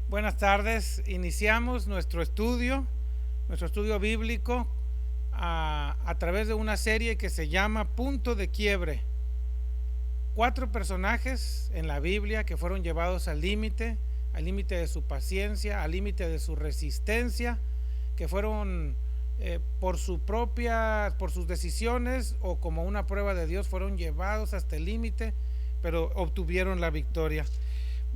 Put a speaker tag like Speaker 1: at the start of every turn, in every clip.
Speaker 1: Buenas tardes. Iniciamos nuestro estudio bíblico a través de una serie que se llama Punto de Quiebre. 4 personajes en la Biblia que fueron llevados al límite de su paciencia, al límite de su resistencia, que fueron por sus decisiones o como una prueba de Dios, fueron llevados hasta el límite, pero obtuvieron la victoria.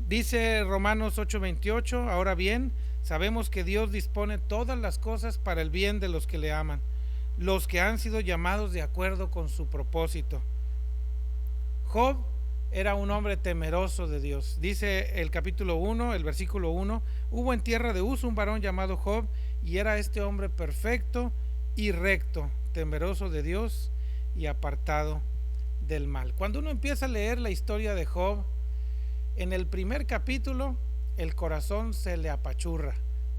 Speaker 1: Dice Romanos 8:28, ahora bien, sabemos que Dios dispone todas las cosas para el bien de los que le aman, los que han sido llamados de acuerdo con su propósito. Job era un hombre temeroso de Dios. Dice el capítulo 1, el versículo 1, hubo en tierra de Uz un varón llamado Job, y era este hombre perfecto y recto, temeroso de Dios y apartado del mal. Cuando uno empieza a leer la historia de Job, en el primer capítulo el corazón se le apachurra.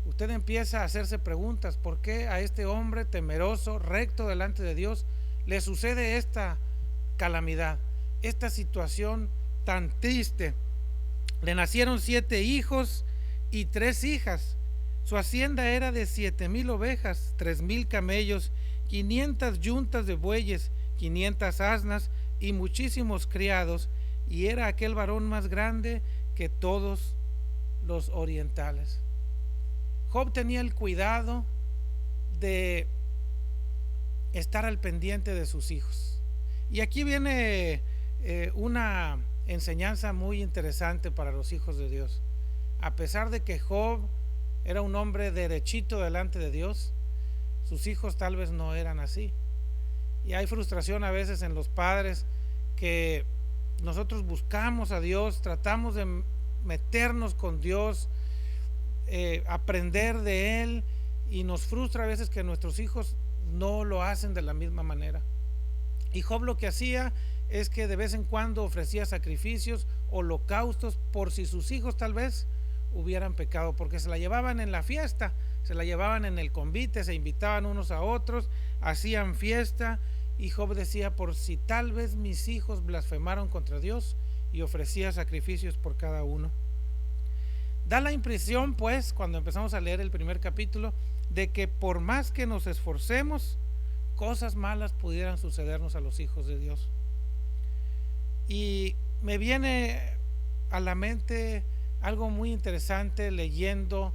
Speaker 1: Usted empieza a hacerse preguntas: ¿por qué a este hombre temeroso, recto delante de Dios, le sucede esta calamidad, esta situación tan triste? Le nacieron 7 hijos y 3 hijas. Su hacienda era de 7,000 ovejas, 3,000 camellos, 500 yuntas de bueyes, 500 asnas y muchísimos criados, y era aquel varón más grande que todos los orientales. Job tenía el cuidado de estar al pendiente de sus hijos. Y aquí viene una enseñanza muy interesante para los hijos de Dios. A pesar de que Job era un hombre derechito delante de Dios, sus hijos tal vez no eran así. Y hay frustración a veces en los padres, que nosotros buscamos a Dios, tratamos de meternos con Dios, aprender de Él, y nos frustra a veces que nuestros hijos no lo hacen de la misma manera. Y Job lo que hacía es que de vez en cuando ofrecía sacrificios, holocaustos, por si sus hijos tal vez hubieran pecado, porque se la llevaban en la fiesta, se la llevaban en el convite, se invitaban unos a otros, hacían fiesta. Y Job decía: por si tal vez mis hijos blasfemaron contra Dios, y ofrecía sacrificios por cada uno. Da la impresión, pues, cuando empezamos a leer el primer capítulo, de que por más que nos esforcemos, cosas malas pudieran sucedernos a los hijos de Dios. Y me viene a la mente algo muy interesante leyendo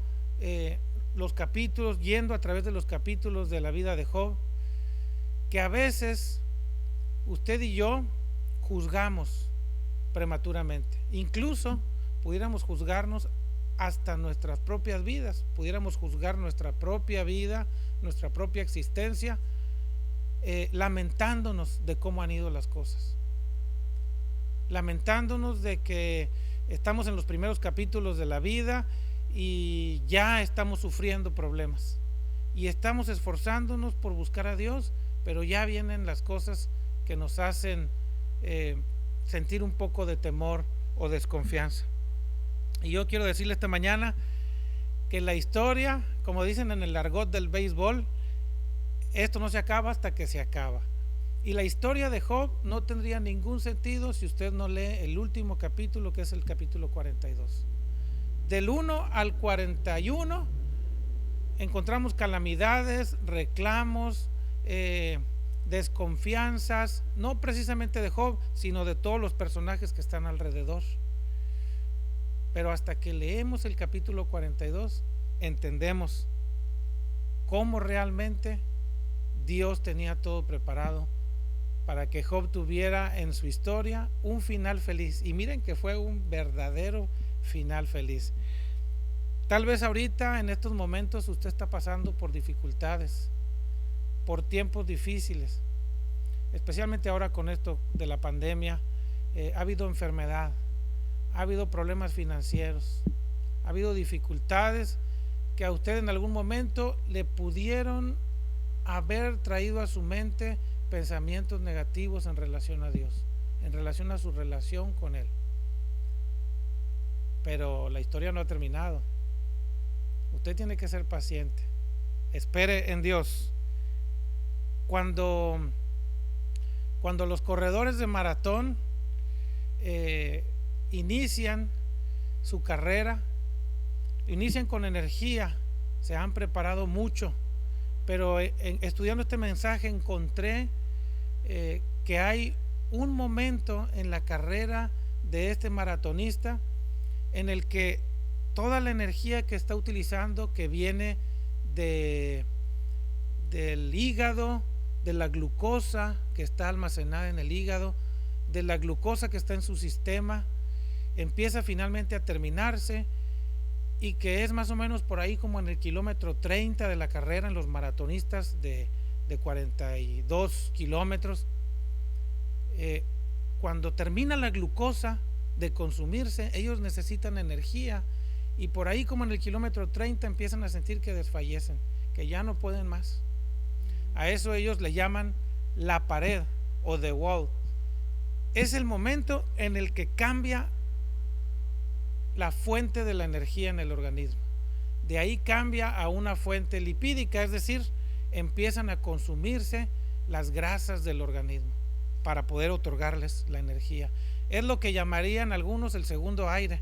Speaker 1: los capítulos, yendo a través de los capítulos de la vida de Job, que a veces usted y yo juzgamos prematuramente. Incluso pudiéramos juzgarnos hasta nuestras propias vidas, pudiéramos juzgar nuestra propia vida, nuestra propia existencia, lamentándonos de cómo han ido las cosas, lamentándonos de que estamos en los primeros capítulos de la vida y ya estamos sufriendo problemas, y estamos esforzándonos por buscar a Dios, pero ya vienen las cosas que nos hacen sentir un poco de temor o desconfianza. Y yo quiero decirle esta mañana que la historia, como dicen en el argot del béisbol, esto no se acaba hasta que se acaba. Y la historia de Job no tendría ningún sentido si usted no lee el último capítulo, que es el capítulo 42. Del 1 al 41 encontramos calamidades, reclamos, desconfianzas, no precisamente de Job, sino de todos los personajes que están alrededor. Pero hasta que leemos el capítulo 42 entendemos cómo realmente Dios tenía todo preparado para que Job tuviera en su historia un final feliz. Y miren que fue un verdadero final feliz. Tal vez ahorita, en estos momentos, usted está pasando por dificultades, por tiempos difíciles, especialmente ahora con esto de la pandemia. Ha habido enfermedad, ha habido problemas financieros, ha habido dificultades que a usted en algún momento le pudieron haber traído a su mente pensamientos negativos en relación a Dios, en relación a su relación con Él. Pero la historia no ha terminado. Usted tiene que ser paciente, espere en Dios. Cuando los corredores de maratón inician su carrera, inician con energía, se han preparado mucho, pero estudiando este mensaje encontré que hay un momento en la carrera de este maratonista en el que toda la energía que está utilizando, que viene del hígado, de la glucosa que está almacenada en el hígado, de la glucosa que está en su sistema, empieza finalmente a terminarse, y que es más o menos por ahí como en el kilómetro 30 de la carrera, en los maratonistas de 42 kilómetros, cuando termina la glucosa de consumirse, ellos necesitan energía, y por ahí como en el kilómetro 30 empiezan a sentir que desfallecen, que ya no pueden más. A eso ellos le llaman la pared o the wall. Es el momento en el que cambia la fuente de la energía en el organismo. De ahí cambia a una fuente lipídica, es decir, empiezan a consumirse las grasas del organismo para poder otorgarles la energía. Es lo que llamarían algunos el segundo aire.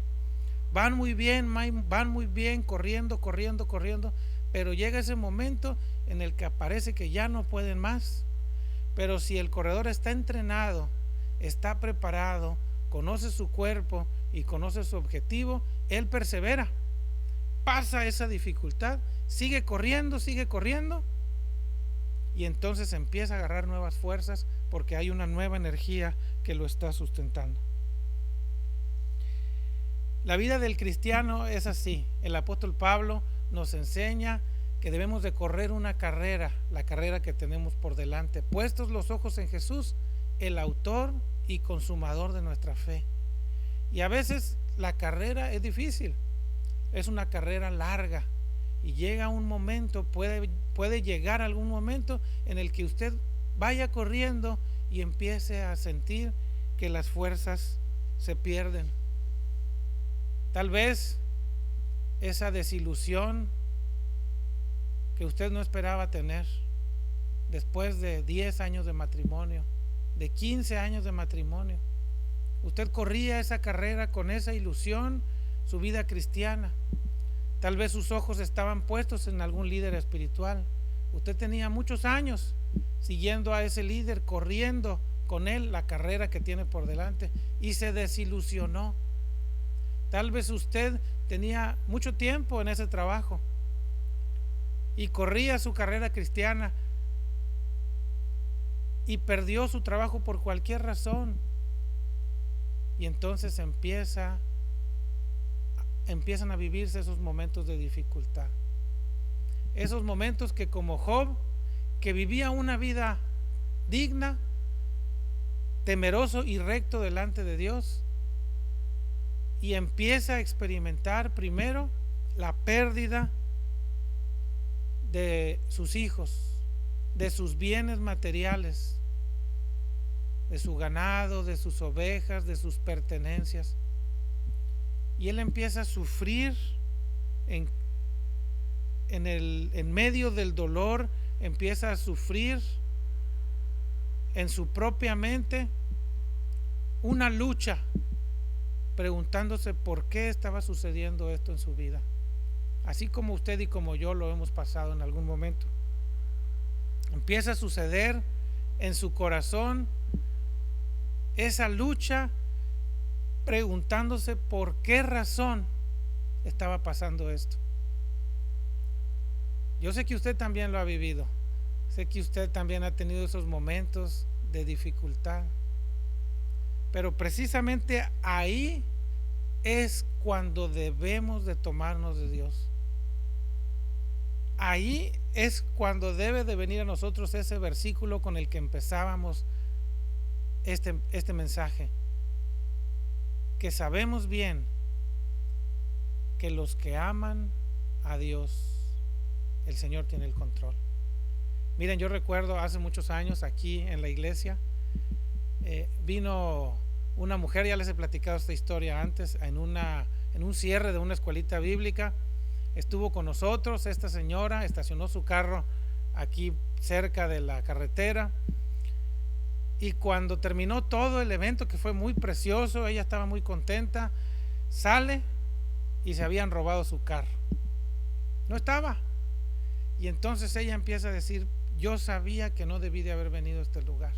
Speaker 1: Van muy bien, corriendo, pero llega ese momento en el que parece que ya no pueden más. Pero si el corredor está entrenado, está preparado, conoce su cuerpo y conoce su objetivo, él persevera, pasa esa dificultad, sigue corriendo, y entonces empieza a agarrar nuevas fuerzas porque hay una nueva energía que lo está sustentando. La vida del cristiano es así. El apóstol Pablo nos enseña que debemos de correr una carrera, la carrera que tenemos por delante, puestos los ojos en Jesús, el autor y consumador de nuestra fe. Y a veces la carrera es difícil, es una carrera larga, y llega un momento, puede llegar algún momento en el que usted vaya corriendo y empiece a sentir que las fuerzas se pierden. Tal vez esa desilusión que usted no esperaba tener después de 10 años de matrimonio, de 15 años de matrimonio. Usted corría esa carrera con esa ilusión, su vida cristiana. Tal vez sus ojos estaban puestos en algún líder espiritual. Usted tenía muchos años siguiendo a ese líder, corriendo con él la carrera que tiene por delante, y se desilusionó. Tal vez usted tenía mucho tiempo en ese trabajo y corría su carrera cristiana y perdió su trabajo por cualquier razón, y entonces empiezan a vivirse esos momentos de dificultad, esos momentos que, como Job, que vivía una vida digna, temeroso y recto delante de Dios, y empieza a experimentar primero la pérdida de sus hijos, de sus bienes materiales, de su ganado, de sus ovejas, de sus pertenencias, y él empieza a sufrir en medio del dolor, empieza a sufrir en su propia mente una lucha, preguntándose por qué estaba sucediendo esto en su vida, así como usted y como yo lo hemos pasado en algún momento. Empieza a suceder en su corazón esa lucha, preguntándose por qué razón estaba pasando esto. Yo sé que usted también lo ha vivido, sé que usted también ha tenido esos momentos de dificultad, pero precisamente ahí es cuando debemos de tomarnos de Dios. Ahí es cuando debe de venir a nosotros ese versículo con el que empezábamos este mensaje, que sabemos bien que los que aman a Dios, el Señor tiene el control. Miren, yo recuerdo hace muchos años aquí en la iglesia, vino una mujer, ya les he platicado esta historia antes, en un cierre de una escuelita bíblica. Estuvo con nosotros esta señora, estacionó su carro aquí cerca de la carretera, y cuando terminó todo el evento, que fue muy precioso, ella estaba muy contenta, sale y se habían robado su carro. No estaba. Y entonces ella empieza a decir: yo sabía que no debí de haber venido a este lugar.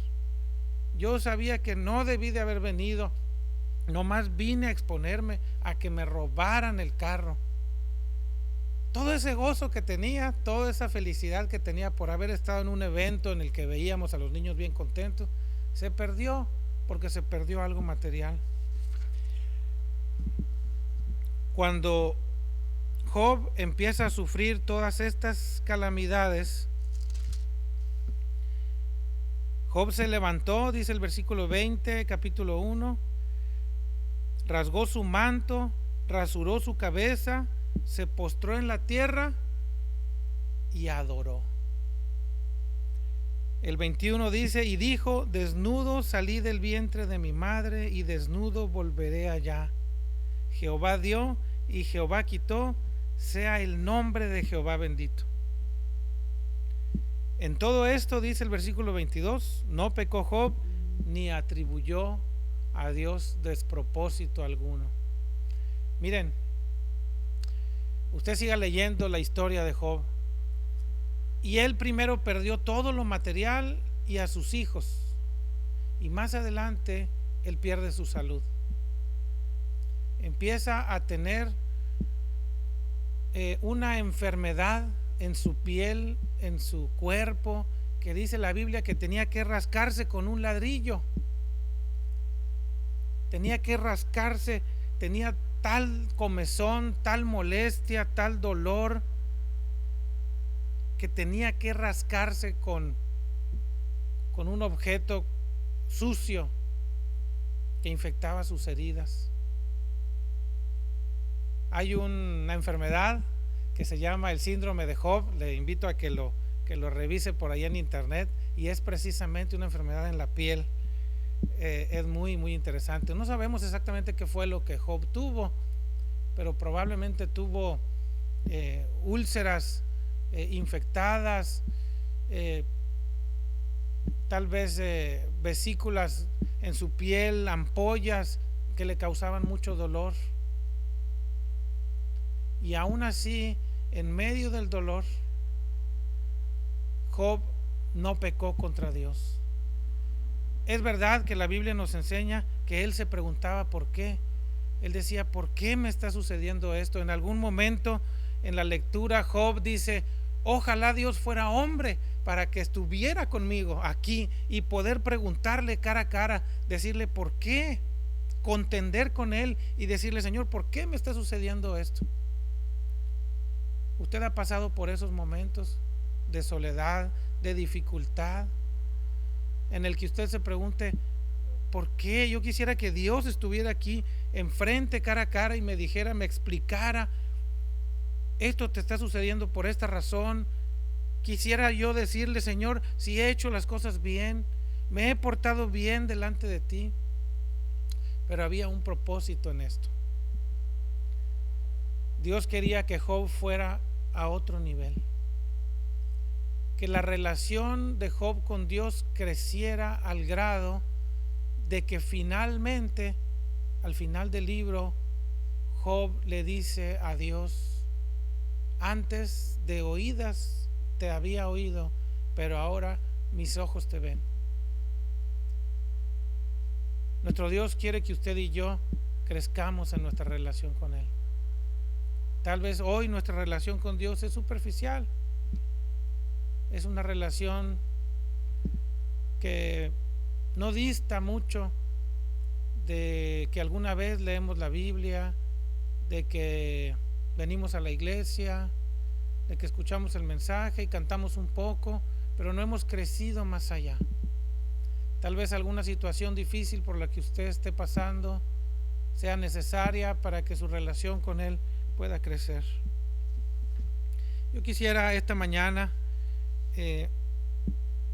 Speaker 1: Yo sabía que no debí de haber venido. Nomás vine a exponerme a que me robaran el carro. Todo ese gozo que tenía, toda esa felicidad que tenía por haber estado en un evento en el que veíamos a los niños bien contentos, se perdió porque se perdió algo material. Cuando Job empieza a sufrir todas estas calamidades, Job se levantó, dice el versículo 20, capítulo 1, rasgó su manto, rasuró su cabeza, se postró en la tierra y adoró. El 21 dice: y dijo: desnudo salí del vientre de mi madre y desnudo volveré allá. Jehová dio y Jehová quitó, sea el nombre de Jehová bendito. En todo esto, dice el versículo 22, no pecó Job ni atribuyó a Dios despropósito alguno. Miren, usted siga leyendo la historia de Job, y él primero perdió todo lo material y a sus hijos, y más adelante él pierde su salud. Empieza a tener una enfermedad en su piel, en su cuerpo, que dice la Biblia que tenía que rascarse con un ladrillo. Tenía que rascarse, tenía tal comezón, tal molestia, tal dolor, que tenía que rascarse con un objeto sucio que infectaba sus heridas. Hay una enfermedad que se llama el síndrome de Job. Le invito a que lo revise por ahí en internet, y es precisamente una enfermedad en la piel. Es muy muy interesante. No sabemos exactamente qué fue lo que Job tuvo, pero probablemente tuvo úlceras infectadas, tal vez vesículas en su piel, ampollas que le causaban mucho dolor. Y aún así, en medio del dolor, Job no pecó contra Dios. Es verdad que la Biblia nos enseña que él se preguntaba por qué. Él decía: ¿por qué me está sucediendo esto? En algún momento en la lectura, Job dice: ojalá Dios fuera hombre para que estuviera conmigo aquí y poder preguntarle cara a cara, decirle por qué, contender con él y decirle: Señor, ¿por qué me está sucediendo esto? Usted ha pasado por esos momentos de soledad, de dificultad, en el que usted se pregunte: ¿por qué? Yo quisiera que Dios estuviera aquí enfrente, cara a cara, y me dijera, me explicara: esto te está sucediendo por esta razón. Quisiera yo decirle: Señor, si he hecho las cosas bien, me he portado bien delante de ti. Pero había un propósito en esto. Dios quería que Job fuera a otro nivel, que la relación de Job con Dios creciera al grado de que finalmente, al final del libro, Job le dice a Dios: antes de oídas te había oído, pero ahora mis ojos te ven. Nuestro Dios quiere que usted y yo crezcamos en nuestra relación con Él. Tal vez hoy nuestra relación con Dios es superficial, es una relación que no dista mucho de que alguna vez leemos la Biblia, de que venimos a la iglesia, de que escuchamos el mensaje y cantamos un poco, pero no hemos crecido más allá. Tal vez alguna situación difícil por la que usted esté pasando sea necesaria para que su relación con Él pueda crecer. Yo quisiera esta mañana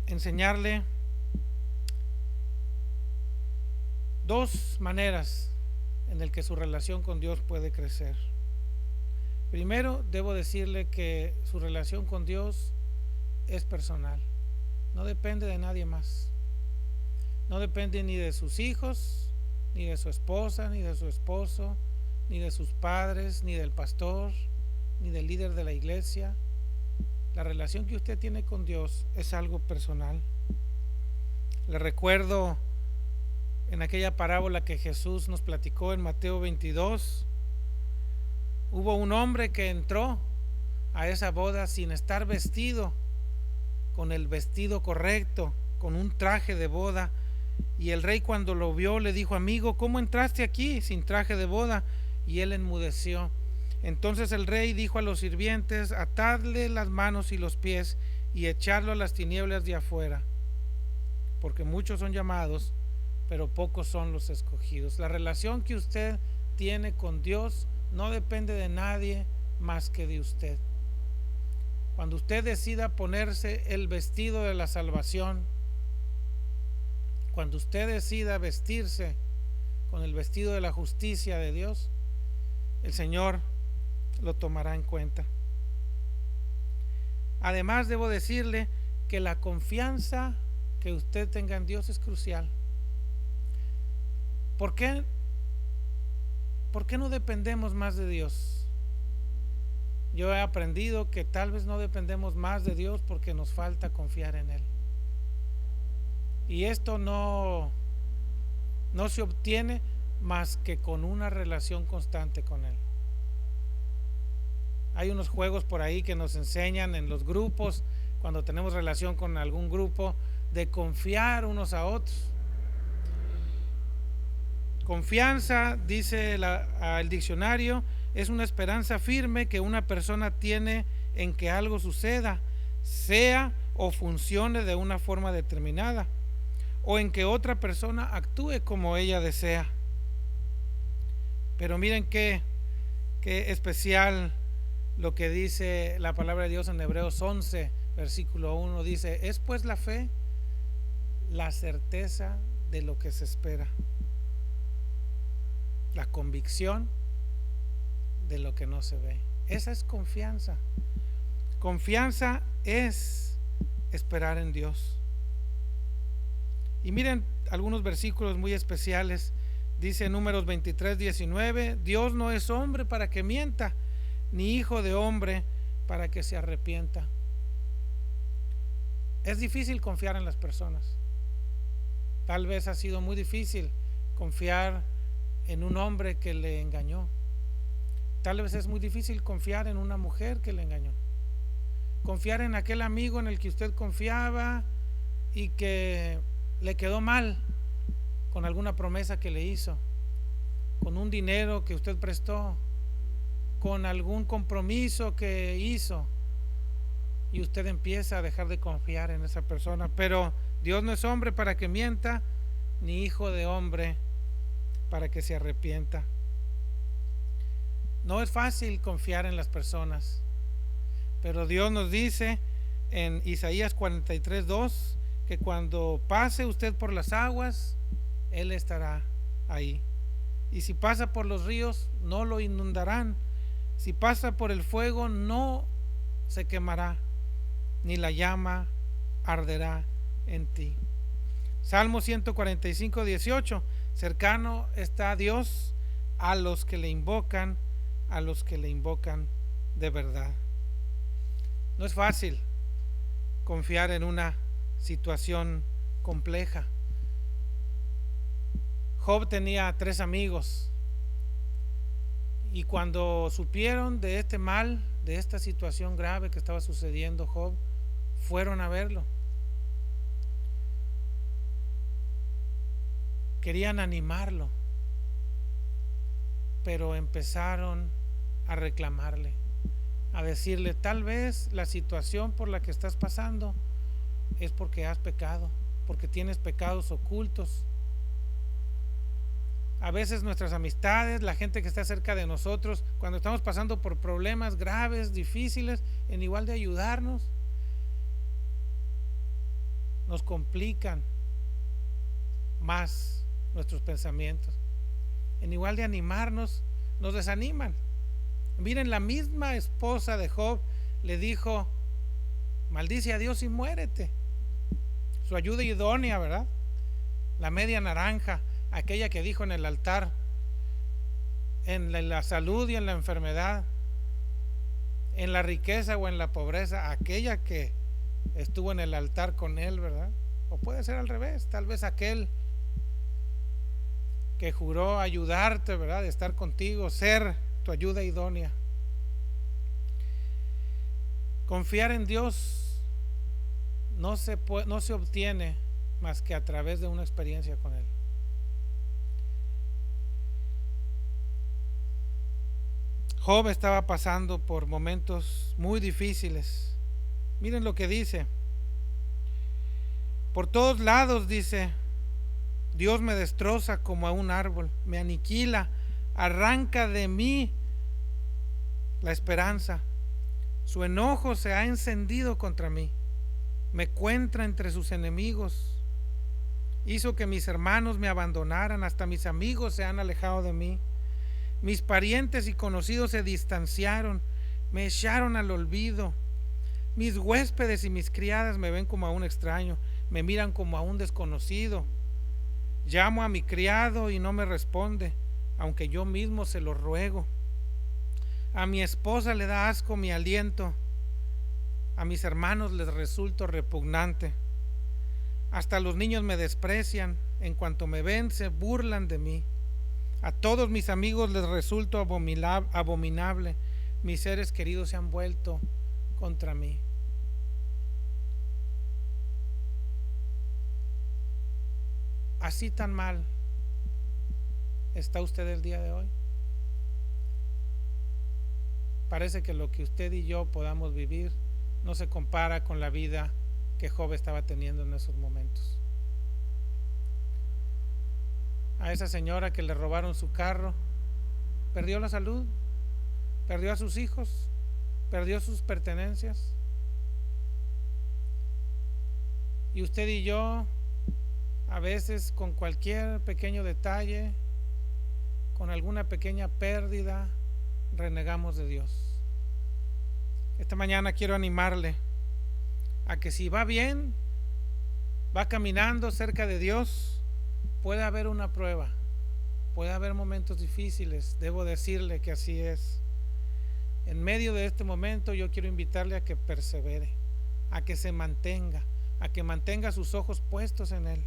Speaker 1: enseñarle dos maneras en el que su relación con Dios puede crecer. Primero, debo decirle que su relación con Dios es personal, no depende de nadie más, no depende ni de sus hijos, ni de su esposa, ni de su esposo, ni de sus padres, ni del pastor, ni del líder de la iglesia. La relación que usted tiene con Dios es algo personal. Le recuerdo en aquella parábola que Jesús nos platicó en Mateo 22, hubo un hombre que entró a esa boda sin estar vestido con el vestido correcto, con un traje de boda, y el rey cuando lo vio le dijo: amigo, ¿cómo entraste aquí sin traje de boda? Y él enmudeció. Entonces el rey dijo a los sirvientes: atadle las manos y los pies y echadlo a las tinieblas de afuera, porque muchos son llamados, pero pocos son los escogidos. La relación que usted tiene con Dios no depende de nadie más que de usted. Cuando usted decida ponerse el vestido de la salvación, cuando usted decida vestirse con el vestido de la justicia de Dios, el Señor lo tomará en cuenta. Además, debo decirle que la confianza que usted tenga en Dios es crucial. ¿Por qué no dependemos más de Dios? Yo he aprendido que tal vez no dependemos más de Dios porque nos falta confiar en Él. Y esto no se obtiene más que con una relación constante con Él. Hay unos juegos por ahí que nos enseñan en los grupos, cuando tenemos relación con algún grupo, de confiar unos a otros. Confianza, dice el diccionario, es una esperanza firme que una persona tiene en que algo suceda, sea o funcione de una forma determinada, o en que otra persona actúe como ella desea. Pero miren qué especial lo que dice la palabra de Dios en Hebreos 11, versículo 1, dice: es pues la fe la certeza de lo que se espera, la convicción de lo que no se ve. Esa es confianza. Confianza es esperar en Dios. Y miren algunos versículos muy especiales. Dice en Números 23:19: Dios no es hombre para que mienta, ni hijo de hombre para que se arrepienta. Es difícil confiar en las personas. Tal vez ha sido muy difícil confiar en un hombre que le engañó. Tal vez es muy difícil confiar en una mujer que le engañó. Confiar en aquel amigo en el que usted confiaba y que le quedó mal con alguna promesa que le hizo, con un dinero que usted prestó, con algún compromiso que hizo, y usted empieza a dejar de confiar en esa persona. Pero Dios no es hombre para que mienta, ni hijo de hombre para que se arrepienta. No es fácil confiar en las personas, pero Dios nos dice en Isaías 43:2 que cuando pase usted por las aguas, Él estará ahí. Y si pasa por los ríos, no lo inundarán. Si pasa por el fuego, no se quemará, ni la llama arderá en ti. Salmo 145:18: cercano está Dios a los que le invocan, a los que le invocan de verdad. No es fácil confiar en una situación compleja. Job tenía 3 amigos, y cuando supieron de este mal, de esta situación grave que estaba sucediendo, Job, fueron a verlo. Querían animarlo, pero empezaron a reclamarle, a decirle: tal vez la situación por la que estás pasando es porque has pecado, porque tienes pecados ocultos. A veces nuestras amistades, la gente que está cerca de nosotros, cuando estamos pasando por problemas graves, difíciles, en igual de ayudarnos, nos complican más nuestros pensamientos. En igual de animarnos, nos desaniman. Miren, la misma esposa de Job le dijo: maldice a Dios y muérete. Su ayuda idónea, ¿verdad? La media naranja, aquella que dijo en el altar: en la salud y en la enfermedad, en la riqueza o en la pobreza, aquella que estuvo en el altar con él, ¿verdad? O puede ser al revés, tal vez aquel que juró ayudarte, ¿verdad? De estar contigo, ser tu ayuda idónea. Confiar en Dios no se obtiene más que a través de una experiencia con Él. Job estaba pasando por momentos muy difíciles. Miren lo que dice. Por todos lados, dice, Dios me destroza como a un árbol, me aniquila, arranca de mí la esperanza. Su enojo se ha encendido contra mí, me cuenta entre sus enemigos. Hizo que mis hermanos me abandonaran, hasta mis amigos se han alejado de mí. Mis parientes y conocidos se distanciaron, me echaron al olvido. Mis huéspedes y mis criadas me ven como a un extraño, me miran como a un desconocido. Llamo a mi criado y no me responde, aunque yo mismo se lo ruego. A mi esposa le da asco mi aliento, a mis hermanos les resulto repugnante. Hasta los niños me desprecian, en cuanto me ven se burlan de mí. A todos mis amigos les resulto abominable, mis seres queridos se han vuelto contra mí. Así tan mal está usted el día de hoy. Parece que lo que usted y yo podamos vivir no se compara con la vida que Job estaba teniendo en esos momentos. A esa señora que le robaron su carro, perdió la salud, perdió a sus hijos, perdió sus pertenencias. Y usted y yo, a veces con cualquier pequeño detalle, con alguna pequeña pérdida, renegamos de Dios. Esta mañana quiero animarle a que si va bien, va caminando cerca de Dios, puede haber una prueba, puede haber momentos difíciles. Debo decirle que así es. En medio de este momento yo quiero invitarle a que persevere, a que se mantenga, a que mantenga sus ojos puestos en Él,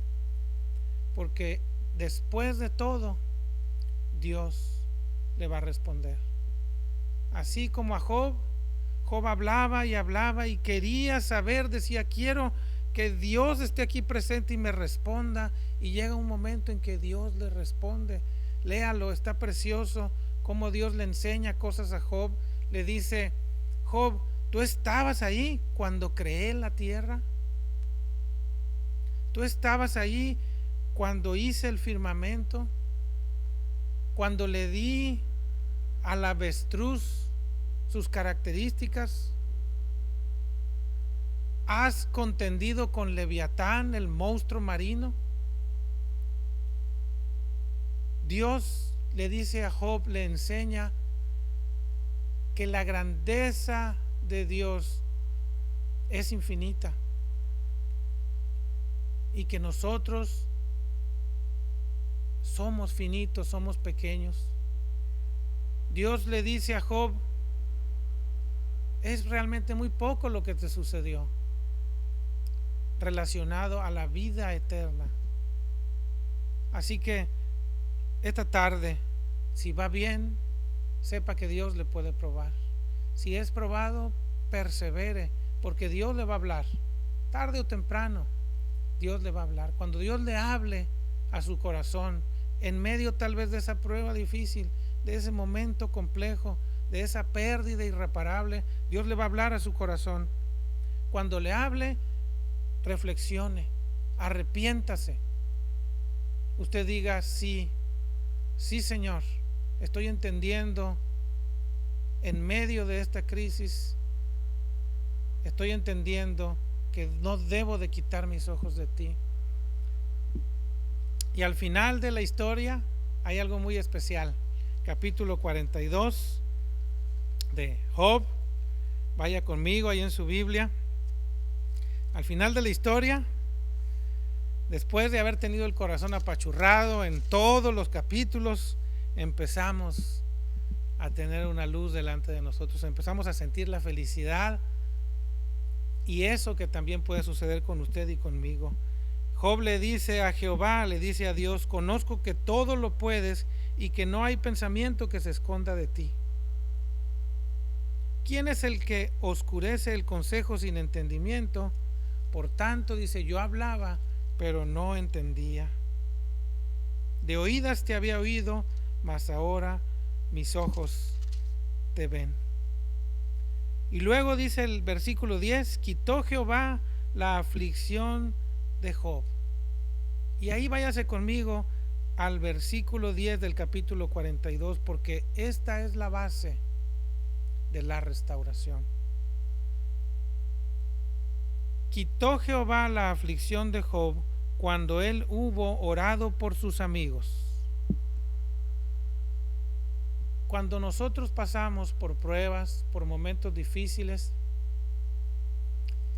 Speaker 1: porque después de todo Dios le va a responder. Así como a Job hablaba y quería saber, decía, quiero que Dios esté aquí presente y me responda, y llega un momento en que Dios le responde. Léalo, está precioso cómo Dios le enseña cosas a Job. Le dice: Job, ¿tú estabas ahí cuando creé la tierra? ¿Tú estabas ahí cuando hice el firmamento? Cuando le di al avestruz sus características. ¿Has contendido con Leviatán, el monstruo marino? Dios le dice a Job, le enseña que la grandeza de Dios es infinita y que nosotros somos finitos, somos pequeños. Dios le dice a Job: es realmente muy poco lo que te sucedió relacionado a la vida eterna. Así que esta tarde, si va bien, sepa que Dios le puede probar. Si es probado, persevere, porque Dios le va a hablar. Tarde o temprano, Dios le va a hablar. Cuando Dios le hable a su corazón, en medio tal vez de esa prueba difícil, de ese momento complejo, de esa pérdida irreparable, Dios le va a hablar a su corazón. Cuando le hable, reflexione, arrepiéntase. Usted diga: sí, sí, Señor, estoy entendiendo en medio de esta crisis, estoy entendiendo que no debo de quitar mis ojos de ti. Y al final de la historia hay algo muy especial. Capítulo 42 de Job. Vaya conmigo ahí en su Biblia. Al final de la historia, después de haber tenido el corazón apachurrado en todos los capítulos, empezamos a tener una luz delante de nosotros. Empezamos a sentir la felicidad, y eso que también puede suceder con usted y conmigo. Job le dice a Jehová, le dice a Dios: conozco que todo lo puedes y que no hay pensamiento que se esconda de ti. ¿Quién es el que oscurece el consejo sin entendimiento? Por tanto, dice, yo hablaba, pero no entendía. De oídas te había oído, mas ahora mis ojos te ven. Y luego dice el versículo 10: quitó Jehová la aflicción de Job. Y ahí váyase conmigo al versículo 10 del capítulo 42, porque esta es la base de la restauración. Quitó Jehová la aflicción de Job cuando él hubo orado por sus amigos. Cuando nosotros pasamos por pruebas, por momentos difíciles,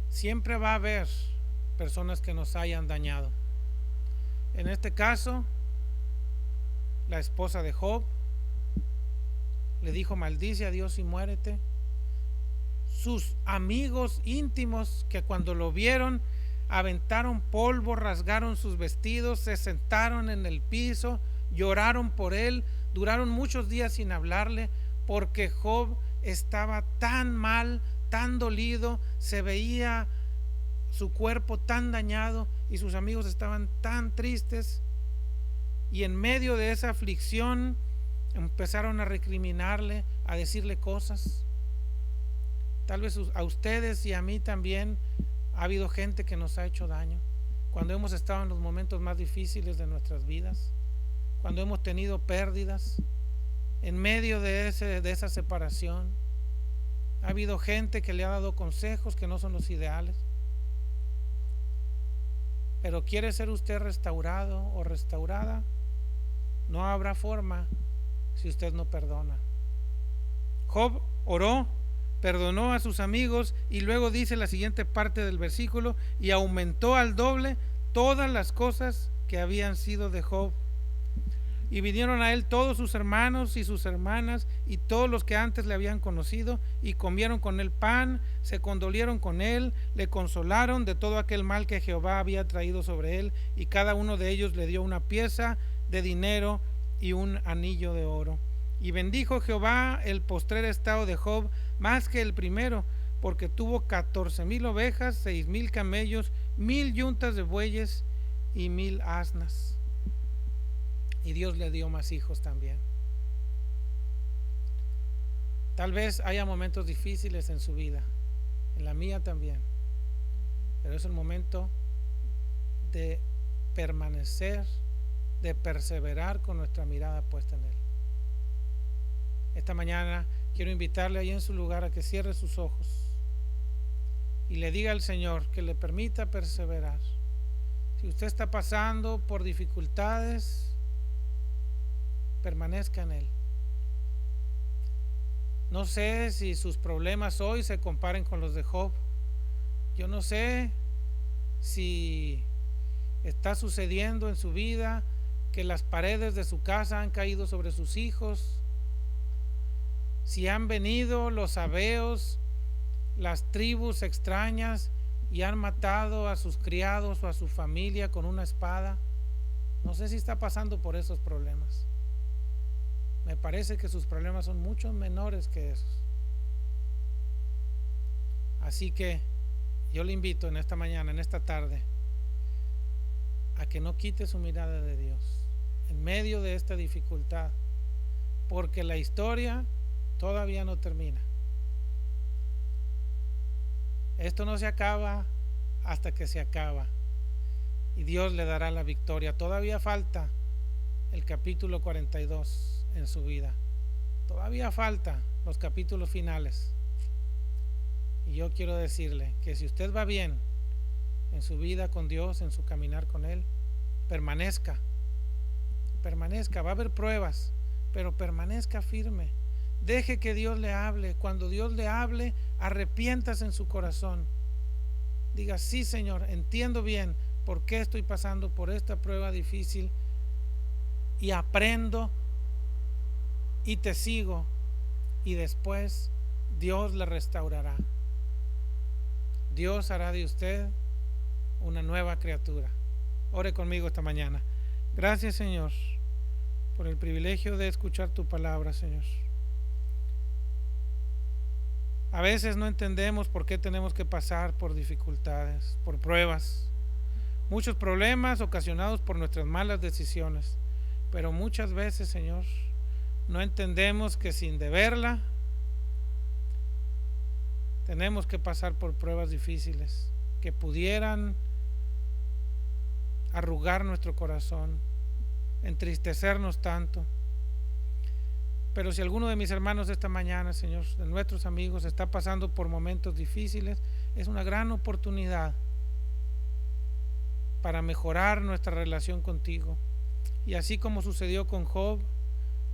Speaker 1: siempre va a haber personas que nos hayan dañado. En este caso, la esposa de Job le dijo: maldice a Dios y muérete. Sus amigos íntimos, que cuando lo vieron aventaron polvo, rasgaron sus vestidos, se sentaron en el piso, lloraron por él, duraron muchos días sin hablarle, porque Job estaba tan mal, tan dolido, se veía su cuerpo tan dañado y sus amigos estaban tan tristes. Y en medio de esa aflicción empezaron a recriminarle, a decirle cosas. Tal vez a ustedes y a mí también ha habido gente que nos ha hecho daño cuando hemos estado en los momentos más difíciles de nuestras vidas, cuando hemos tenido pérdidas, en medio de esa separación. Ha habido gente que le ha dado consejos que no son los ideales. Pero ¿quiere ser usted restaurado o restaurada? No habrá forma si usted no perdona. Job oró, perdonó a sus amigos, y luego dice la siguiente parte del versículo: y aumentó al doble todas las cosas que habían sido de Job. Y vinieron a él todos sus hermanos y sus hermanas y todos los que antes le habían conocido, y comieron con él pan, se condolieron con él, le consolaron de todo aquel mal que Jehová había traído sobre él, y cada uno de ellos le dio una pieza de dinero y un anillo de oro. Y bendijo Jehová el postrer estado de Job más que el primero, porque tuvo 14,000 ovejas, 6,000 camellos, 1,000 yuntas de bueyes y 1,000 asnas. Y Dios le dio más hijos también. Tal vez haya momentos difíciles en su vida, en la mía también, pero es el momento de permanecer, de perseverar con nuestra mirada puesta en Él. Esta mañana quiero invitarle ahí en su lugar a que cierre sus ojos y le diga al Señor que le permita perseverar. Si usted está pasando por dificultades, permanezca en Él. No sé si sus problemas hoy se comparen con los de Job. Yo no sé si está sucediendo en su vida que las paredes de su casa han caído sobre sus hijos, si han venido los sabeos, las tribus extrañas, y han matado a sus criados o a su familia con una espada. No sé si está pasando por esos problemas. Me parece que sus problemas son mucho menores que esos. Así que yo le invito en esta mañana, en esta tarde, a que no quite su mirada de Dios en medio de esta dificultad, porque la historia todavía no termina. Esto no se acaba hasta que se acaba, y Dios le dará la victoria. Todavía falta el capítulo 42 en su vida, todavía falta los capítulos finales, y yo quiero decirle que si usted va bien en su vida con Dios, en su caminar con Él, permanezca. Va a haber pruebas, pero permanezca firme. Deje que Dios le hable. Cuando Dios le hable, arrepiéntase en su corazón. Diga: sí, Señor, entiendo bien por qué estoy pasando por esta prueba difícil, y aprendo y te sigo y después Dios la restaurará. Dios hará de usted una nueva criatura. Ore conmigo esta mañana. Gracias, Señor, por el privilegio de escuchar tu palabra, Señor. A veces no entendemos por qué tenemos que pasar por dificultades, por pruebas, muchos problemas ocasionados por nuestras malas decisiones. Pero muchas veces, Señor, no entendemos que sin deberla tenemos que pasar por pruebas difíciles que pudieran arrugar nuestro corazón, entristecernos tanto. Pero si alguno de mis hermanos esta mañana, Señor, de nuestros amigos, está pasando por momentos difíciles, es una gran oportunidad para mejorar nuestra relación contigo. Y así como sucedió con Job,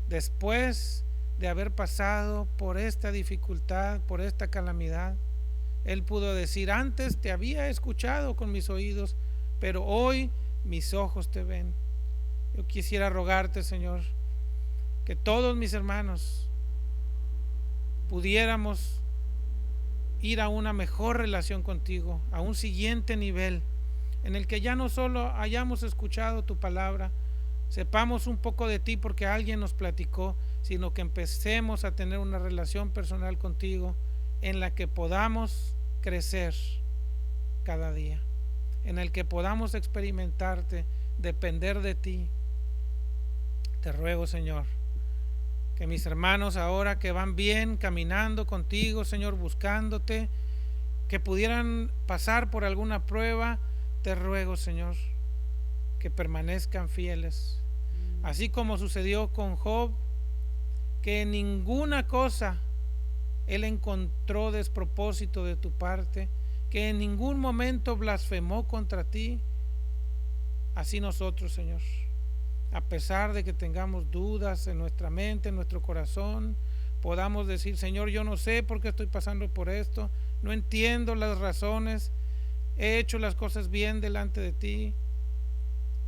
Speaker 1: después de haber pasado por esta dificultad, por esta calamidad, él pudo decir: antes te había escuchado con mis oídos, pero hoy mis ojos te ven. Yo quisiera rogarte, Señor, que todos mis hermanos pudiéramos ir a una mejor relación contigo, a un siguiente nivel, en el que ya no solo hayamos escuchado tu palabra, sepamos un poco de ti porque alguien nos platicó, sino que empecemos a tener una relación personal contigo en la que podamos crecer cada día, en el que podamos experimentarte, depender de ti. Te ruego, Señor, que mis hermanos ahora que van bien caminando contigo, Señor, buscándote, que pudieran pasar por alguna prueba, te ruego, Señor, que permanezcan fieles, así como sucedió con Job, que en ninguna cosa él encontró despropósito de tu parte, que en ningún momento blasfemó contra ti. Así nosotros, Señor, a pesar de que tengamos dudas en nuestra mente, en nuestro corazón, podamos decir: Señor, yo no sé por qué estoy pasando por esto, no entiendo las razones, he hecho las cosas bien delante de ti,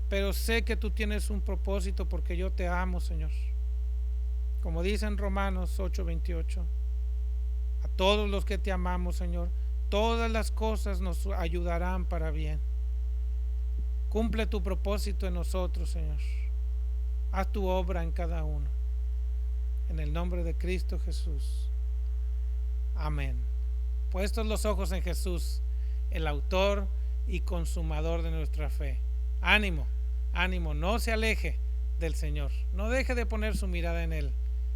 Speaker 1: pero sé que tú tienes un propósito porque yo te amo, Señor. Como dice en Romanos 8:28, a todos los que te amamos, Señor, todas las cosas nos ayudarán para bien. Cumple tu propósito en nosotros, Señor. Haz tu obra en cada uno. En el nombre de Cristo Jesús. Amén. Puestos los ojos en Jesús, el autor y consumador de nuestra fe. Ánimo, ánimo, no se aleje del Señor. No deje de poner su mirada en Él.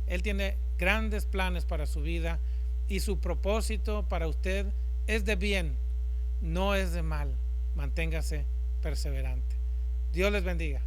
Speaker 1: Él tiene grandes planes para su vida y su propósito para usted es de bien, no es de mal. Manténgase perseverante. Dios les bendiga.